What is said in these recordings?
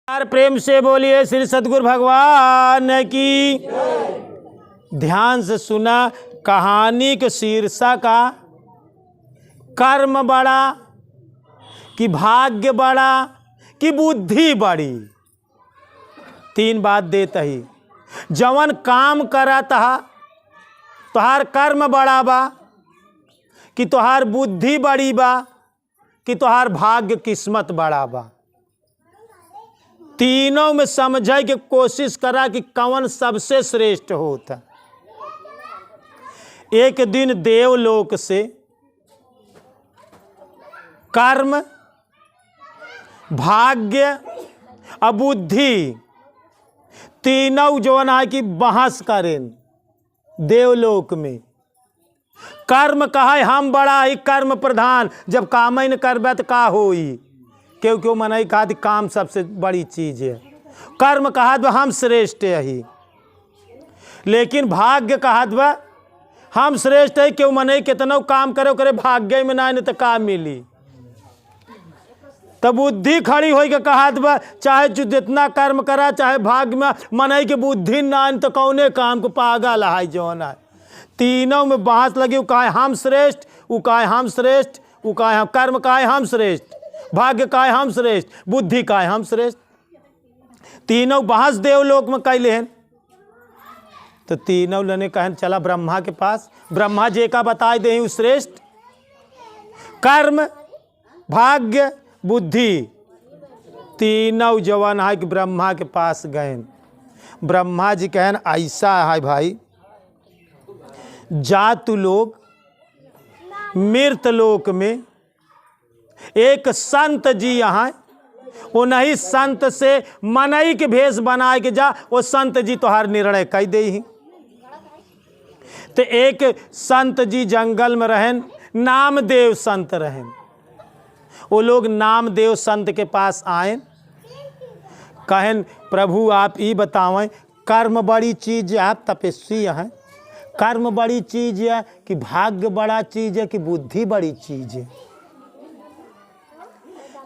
यार प्रेम से बोलिए श्री सद्गुरु भगवान की। ध्यान से सुना। कहानी के शीर्षक का कर्म बड़ा कि भाग्य बड़ा कि बुद्धि बड़ी। तीन बात देता ही। जवन काम करत हा तोहार कर्म बड़ा बा कि तोहार बुद्धि बड़ी बा कि तोहार भाग्य किस्मत बड़ा बा। तीनों में समझे के कोशिश करा कि कौन सबसे श्रेष्ठ होता। एक दिन देवलोक से कर्म, भाग्य और बुद्धि तीनों जो है कि बहस करें देवलोक में। कर्म कहा हम बड़ा ही कर्म प्रधान, जब काम ही न करबे तो का होई। क्यों मनाई कहा काम सबसे बड़ी चीज है। कर्म कहा हम श्रेष्ठ ही, लेकिन भाग्य कहा हम श्रेष्ठ है। क्यों मनाई कितना काम करो करे भाग्य में ना तो का मिली। तब बुद्धि खड़ी हो के कहा चाहे जो जितना कर्म करा चाहे भाग्य में मनाई के बुद्धि ना तो कौने काम को पागल है जो ना। तीनों में बहस लगी। वो कहा हम श्रेष्ठ, वो कहा हम श्रेष्ठ, वो कहा कर्म कहा हम श्रेष्ठ, भाग्य का हम श्रेष्ठ, बुद्धि का हम श्रेष्ठ। तीनों बहस देवलोक में कैले हैं। तो तीनों ने कहन चला ब्रह्मा के पास। ब्रह्मा जी का बताए दे श्रेष्ठ। कर्म, भाग्य, बुद्धि तीनों जवान है कि ब्रह्मा के पास गए। ब्रह्मा जी कहन ऐसा है भाई, जा तू लोग मृत लोक में एक संत जी यहाँ, वो नहीं संत से मनई के भेष बनाए के जा, वो संत जी तोहार निर्णय कह दे ही। तो एक संत जी जंगल में रहें, नामदेव संत रहें। वो लोग नामदेव संत के पास आए, कहें प्रभु आप ये बतावें कर्म बड़ी चीज है, आप तपस्वी हैं, कर्म बड़ी चीज है कि भाग्य बड़ा चीज है कि बुद्धि बड़ी चीज है।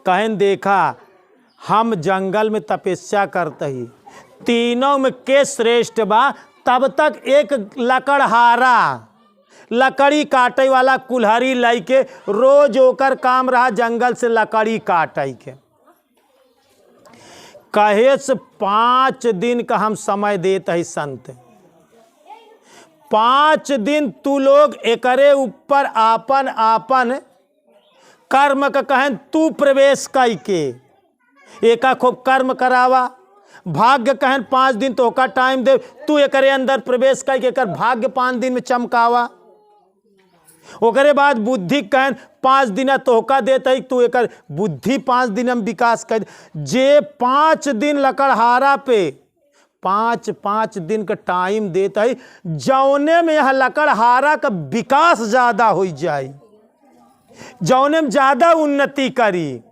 कहें देखा हम जंगल में तपस्या करते ही, तीनों में के श्रेष्ठ बा। तब तक एक लकड़हारा, लकड़ी काटे वाला कुल्हाड़ी लाई के रोज ओकर काम रहा जंगल से लकड़ी काटे के। कहे से 5 दिन का हम समय देते ही संत। 5 दिन तू लोग एकरे ऊपर आपन आपन कर्म का कहें तू प्रवेश कई के एका खूब कर्म करावा। भाग्य कहें 5 दिन तो का टाइम दे, तू एकरे अंदर प्रवेश कई के कर भाग्य 5 दिन में चमकावा। ओकरे बाद बुद्धि कहें 5 दिन तोहका देते तू एकर बुद्धि 5 दिन में विकास कर। जे 5 दिन लकड़हारा पे 5 दिन का टाइम देता है, जौने में यह लकड़हारा का विकास ज्यादा हो जाए, जौने में ज्यादा उन्नति करी,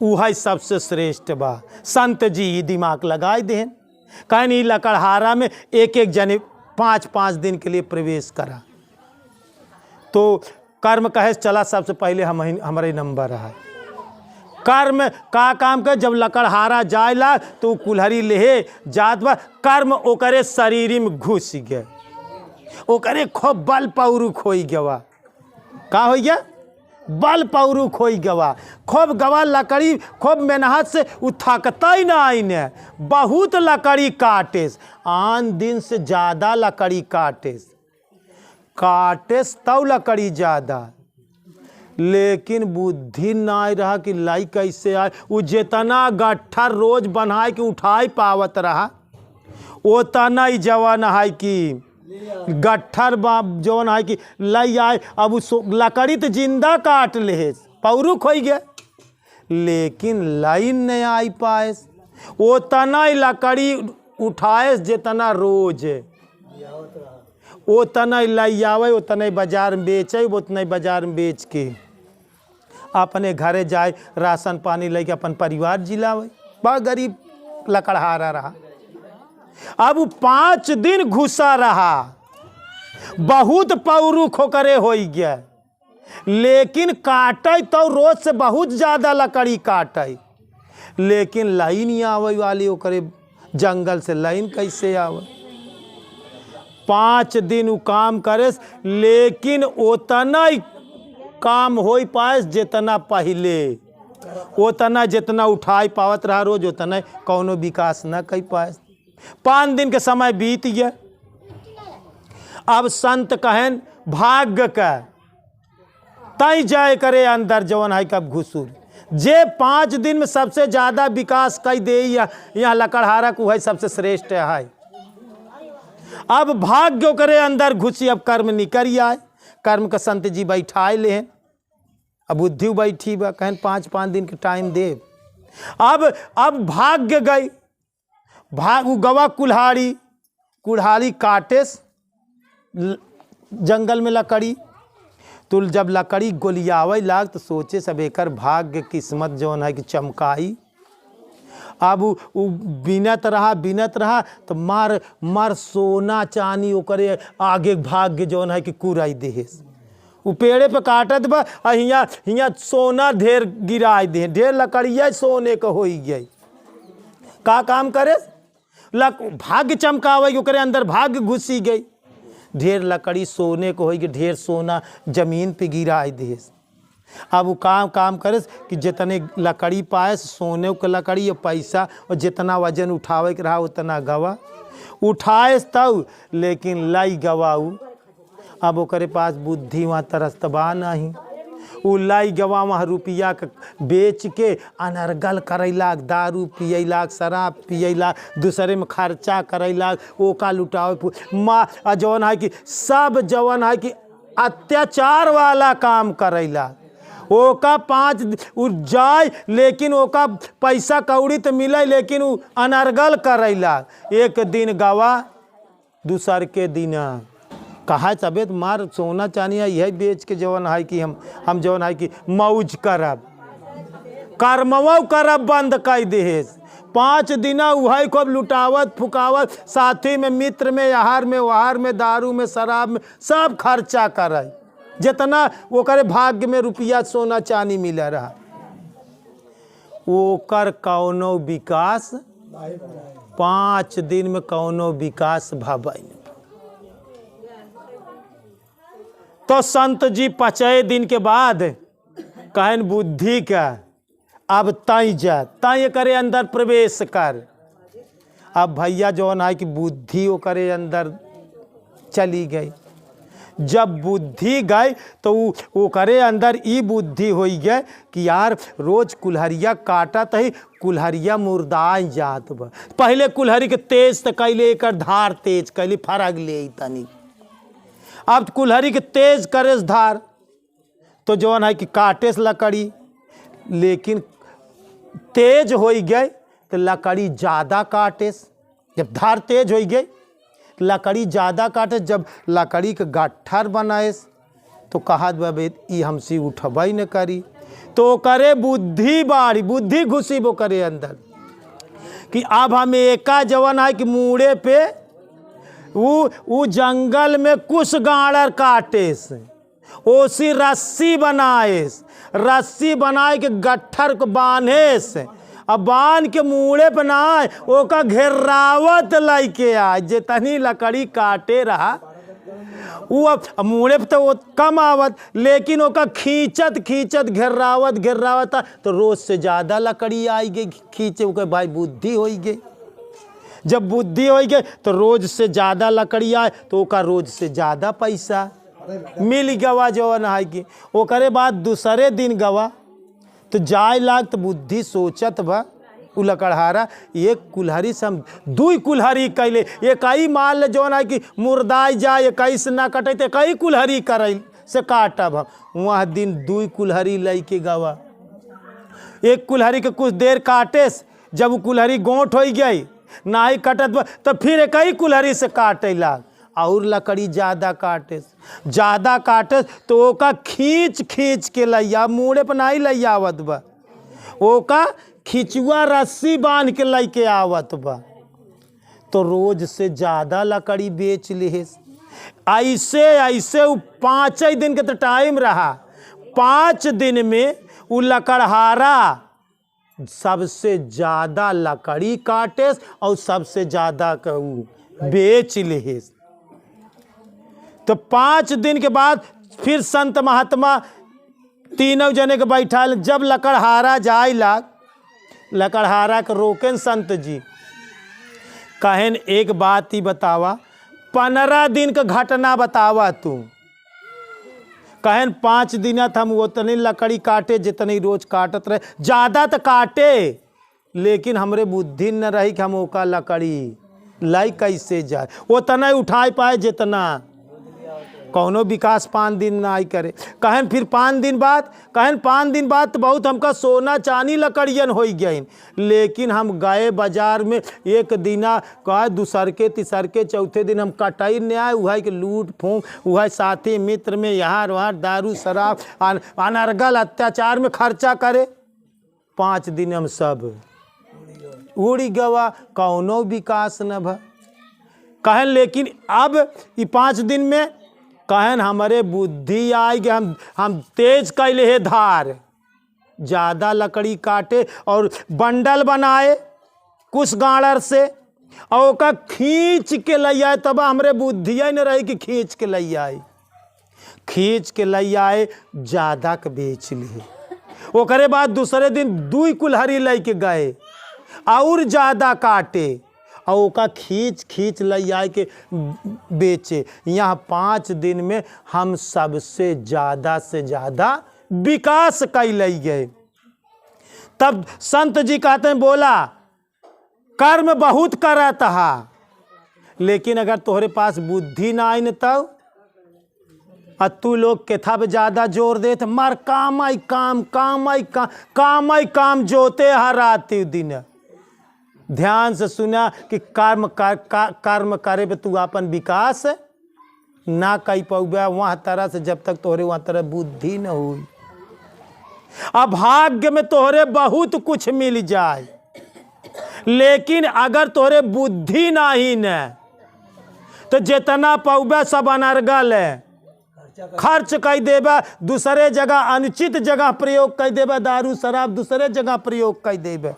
वह सबसे श्रेष्ठ बा। संत जी दिमाग लगाए दें, कहीं नहीं लकड़हारा में एक एक जने 5 दिन के लिए प्रवेश करा। तो कर्म कहे चला सबसे पहले हमारे नंबर है। कर्म का काम कर जब लकड़हारा जायला तो कुल्हाड़ी ले जात बा, कर्म ओकरे शरीर में घुस गए, ओकरे खूब बल पौरू खोई गवा। का हो गया? बल पौरू खोई गवा, खूब गवा लकड़ी खूब मेहनत से उ थकता ही ना आईने। बहुत लकड़ी काटेस, आन दिन से ज्यादा लकड़ी काटेस तब लकड़ी ज्यादा। लेकिन बुद्धि ना रहा कि लाई कैसे आए। वो जितना गट्ठा रोज बनाए कि उठाई पावत रहा, उतना ही जवान है कि गट्ठर जवन है कि लाई आए। अब लकड़ी तो जिंदा काट ले, पौरू खोई गए, लेकिन लाइन नहीं आई पाए। उतना ही लकड़ी उठाए जितना रोज, उतना ही लाई आवे, उतना ही बाजार में बेचे, उतना ही बाजार में बेच के अपने घरे जाए राशन पानी लेके अपन परिवार जिलावे। बड़ा गरीब लकड़हारा रहा। अब 5 दिन घुसा रहा, बहुत पौरू खोकरे हो गया, लेकिन काटे तो रोज से बहुत ज्यादा लकड़ी काटे, लेकिन लाइन ही आवे वाली ओकरे जंगल से लाइन कैसे आवे। 5 दिन उ काम करे लेकिन उतना ही काम हो पाए जितना पहले, उतना जितना उठाई पावत रहा रोज उतना कौनो विकास न कर पाए। 5 दिन के समय बीत गया। अब संत कहन भाग्य का तय जाए करे अंदर जवन है कब घुसूर जे 5 दिन में सबसे ज़्यादा विकास कर दे यहाँ लकड़हारा को है सबसे श्रेष्ठ है। अब भाग्य करे अंदर घुसी, अब कर्म निकल आए। कर्म का संत जी बैठाए ले हैं, अब बुद्धि बैठी बा कहन 5-5 दिन के टाइम दे। अब भाग्य गई, गवा कुल्हाड़ी काटे जंगल में लकड़ी, तो जब लकड़ी गोलियावे लाग तो सोचे सब एकर भाग्य किस्मत जौन है कि चमकाई। अब वो बिनत रहा तो मार सोना चानी ओकरे आगे भाग्य जौन है कि कुराई देहेस। वो पेड़े पे काटत बा हियाँ सोना ढेर गिराई दे, ढेर लकड़िया सोने का हो गई। का काम करे भाग्य चमकावे ओकरे अंदर भाग्य घुसी गई। ढेर लकड़ी सोने को होगी, ढेर सोना जमीन पे गिराई दे। अब वो काम करे कि जितने लकड़ी पाए सोने के लकड़ी और पैसा और जितना वजन उठावे के रहा उतना गवा उठाए तब, लेकिन लाई गवाऊ। अब ओकरे पास बुद्धि वहाँ तरस्तबा नहीं। उ लाई गवा वहाँ रुपया के बेच के अनर्गल करैलाक, दारू पियलाक, शराब पियलाक, दूसरे में खर्चा करैलाक, ओका लुटावे माँ जौन है कि सब जौन है कि अत्याचार वाला काम करैलाक। ओका 5 जाए लेकिन ओका पैसा कौड़ी तो मिले लेकिन वो अनर्गल करैलाक। एक दिन गवा दूसर के दिन कहा तबियत मार सोना चानी यही बेच के जवन है कि हम जवन है कि मौज करब, कर्मवा करब बंद कर देहेस। 5 दिन वही खूब लुटावत फुकावत, साथी में मित्र में आहार में वहार में दारू में शराब में सब खर्चा करे, जितना वो करे भाग्य में रुपया सोना चानी मिले रहा। ओकर कौनो विकास 5 दिन में कौनो विकास भबाई। तो संत जी 5 दिन के बाद कहन बुद्धि का अब तय करे अंदर प्रवेश कर। अब भैया जौन है कि बुद्धि वो करे अंदर चली गई। जब बुद्धि गई तो वो करे अंदर ई बुद्धि हो गई कि यार रोज कुल्हरिया काटत है, कुल्हरिया मुर्दाई जात बा। पहले कुल्हरी के तेज तो कैले एकर धार तेज कैली फरक ले तनी। अब कुल्हरी के तेज करे धार तो जौन है कि काटे से लकड़ी, लेकिन तेज हो गए तो लकड़ी ज़्यादा काटे। जब धार तेज हो गई लकड़ी ज़्यादा काटे, जब लकड़ी के गट्ठर बनाए तो कहा बाबे ई हमसे उठबई न करी। तो करे बुद्धि बाढ़ी, बुद्धि घुसी वो करे अंदर कि अब हम एका जवन है कि मूड़े पे वो जंगल में कुछ गाड़र काटेस, ओसी रस्सी बनाए के गट्ठर को बांधेस। अब बांध के मूड़े पे नाए ओका घेरावत लेके आए। जितनी लकड़ी काटे रहा वो अब मूड़े पे तो वो कम आवत, लेकिन ओका खींचत घेरावत तो रोज से ज़्यादा लकड़ी आई गई खींचे। ओके भाई बुद्धि हो गई। जब बुद्धि हो गई तो रोज से ज़्यादा लकड़ी आए तो ओका रोज से ज़्यादा पैसा मिल गवा जवन है कि। ओकरे बाद दूसरे दिन गवा तो जाए लाग तो बुद्धि सोचत बा उ लकड़हारा एक कुल्हरी से हम 2 कुल्हरी कैले, एक ही माल जौन है कि मुर्दाई जाए, एक से ना कटे तो कई कुल्हरी करे से काटब हम। वहाँ दिन 2 कुल्हरी लेके गवा। एक कुल्हरी के कुछ देर काटे, जब वो कुल्हरी गोंठ हो गई ना ही कटत बा तो फिर एक ही कुल्हरी से काटे लाग और लकड़ी ज़्यादा काटे तो ओका खींच के लैया, मूड़े पर नहीं ले आवत बा, ओका खिचुआ रस्सी बांध के लेके आवत बा। तो रोज से ज़्यादा लकड़ी बेच ले। ऐसे वो 5 दिन के तो टाइम रहा। 5 दिन में वो लकड़हारा सबसे ज़्यादा लकड़ी काटे और सबसे ज़्यादा बेच ले। तो 5 दिन के बाद फिर संत महात्मा तीनों जने के बैठा, जब लकड़हारा जाए लाग, लकड़हारा के रोकन संत जी, कहन एक बात ही बतावा, 15 दिन का घटना बतावा तू। कहन 5 दिन हम उतनी लकड़ी काटे जितनी रोज काटत रहे, ज़्यादा तो काटे, लेकिन हमरे बुद्धि न रही कि हम ओका लकड़ी लाई कैसे जाए, उतना उठाए पाए जितना, कौनो विकास 5 दिन ना आई करे। कहन फिर 5 दिन बाद, कहन 5 दिन बाद तो बहुत हमका सोना चांदी लकड़ियन हो गई, लेकिन हम गए बाजार में एक दिना कहा, दूसर के तीसर के चौथे दिन हम कटाई न आए, वह के लूट फूंक, वह साथी मित्र में यहाँ वहाँ दारू शराब अनर्गल अत्याचार में खर्चा करे। 5 दिन हम सब उड़ी गवा, कौनो विकास न भ। कहन लेकिन अब ये 5 दिन में कहन हमारे बुद्धि आई कि हम तेज कैले है धार, ज़्यादा लकड़ी काटे और बंडल बनाए कुछ गाड़र से, और ओका खींच के ले आए, तब हमरे बुद्धि न रही कि खींच के ले आए, खींच के ले आए, ज़्यादा के बेच लिए। ओकरे बाद दूसरे दिन 2 कुल्हाड़ी ले के गए और ज़्यादा काटे, और ओका खींच खींच ले आए के बेचे। यहाँ 5 दिन में हम सबसे ज़्यादा से ज़्यादा विकास कैले गए। तब संत जी कहते हैं, बोला कर्म बहुत करत हा, लेकिन अगर तोहरे पास बुद्धि ना आई न तब तू लोग केथा पे ज़्यादा जोर देते, मार काम आई काम, काम आई काम, काम आई काम जोते हर रात दिन। ध्यान से सुना कि कर्म करे पे तू अपन विकास ना कई पाऊबा वहाँ तरह से, जब तक तोहरे वहाँ तरह बुद्धि न हुई। अब भाग्य में तोहरे बहुत कुछ मिल जाए, लेकिन अगर तोहरे बुद्धि ना ही न, तो जितना पाऊबा सब अनर्गल है, खर्च कर देबा दूसरे जगह, अनुचित जगह प्रयोग कर देबा, दारू शराब दूसरे जगह प्रयोग कर देबा।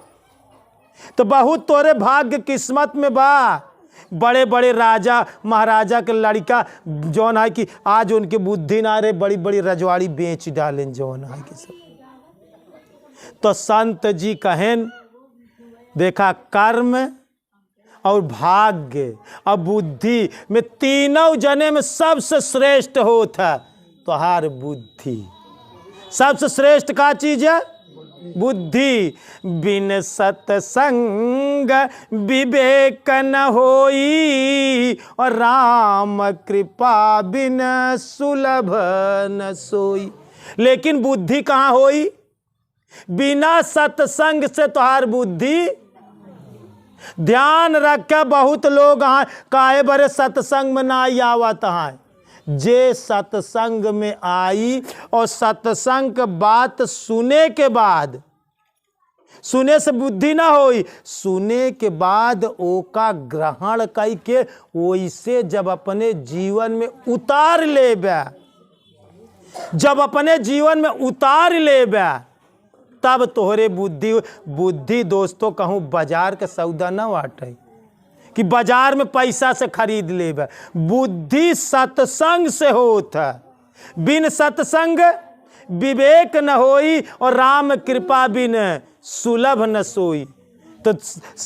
तो बहुत तोरे भाग्य किस्मत में बा। बड़े बड़े राजा महाराजा के लड़का जौन है कि आज उनके बुद्धि ना रहे, बड़ी बड़ी रजवाड़ी बेच डालें जौन है कि सब। तो संत जी कहें, देखा कर्म और भाग्य और बुद्धि में तीनों जने में सबसे श्रेष्ठ होता तोहार बुद्धि। सबसे श्रेष्ठ का चीज है? बुद्धि। बिन सत्संग विवेक न होई, और राम कृपा बिन सुलभ न सोई। लेकिन बुद्धि कहाँ होई? बिना सत्संग से तोहार बुद्धि। ध्यान रखे, बहुत लोग काहे बरे सत्संग में ना आवत हैं। जे सत्संग में आई और सत्संग बात सुने के बाद, सुने से बुद्धि ना होई, सुने के बाद ओका ग्रहण करके वैसे जब अपने जीवन में उतार लेबे, जब अपने जीवन में उतार लेबे, तब तोहरे बुद्धि दोस्तों कहूँ बाजार के सौदा न बाटे कि बाजार में पैसा से खरीद लेबे। बुद्धि सत्संग से होता। बिन सत्संग विवेक न होई, और राम कृपा बिन सुलभ न सोई। तो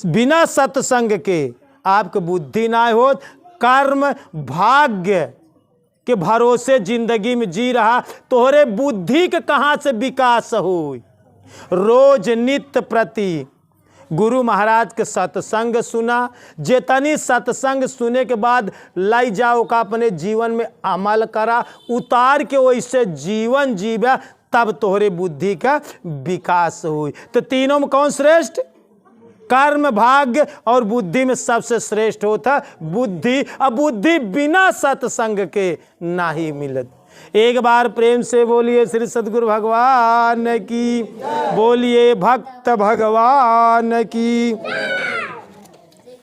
बिना सत्संग के आपके बुद्धि ना होत, कर्म भाग्य के भरोसे जिंदगी में जी रहा, तोहरे बुद्धि के कहाँ से विकास होई। रोज नित्य प्रति गुरु महाराज के सत्संग सुना, जितनी सत्संग सुने के बाद लाई जाओ का अपने जीवन में अमल करा, उतार के वैसे जीवन जीवा, तब तोहरे बुद्धि का विकास हुई। तो तीनों में कौन श्रेष्ठ? कर्म भाग्य और बुद्धि में सबसे श्रेष्ठ होता बुद्धि। अब बुद्धि बिना सत्संग के ना ही मिलत। एक बार प्रेम से बोलिए श्री सद्गुरु भगवान की, बोलिए भक्त भगवान की।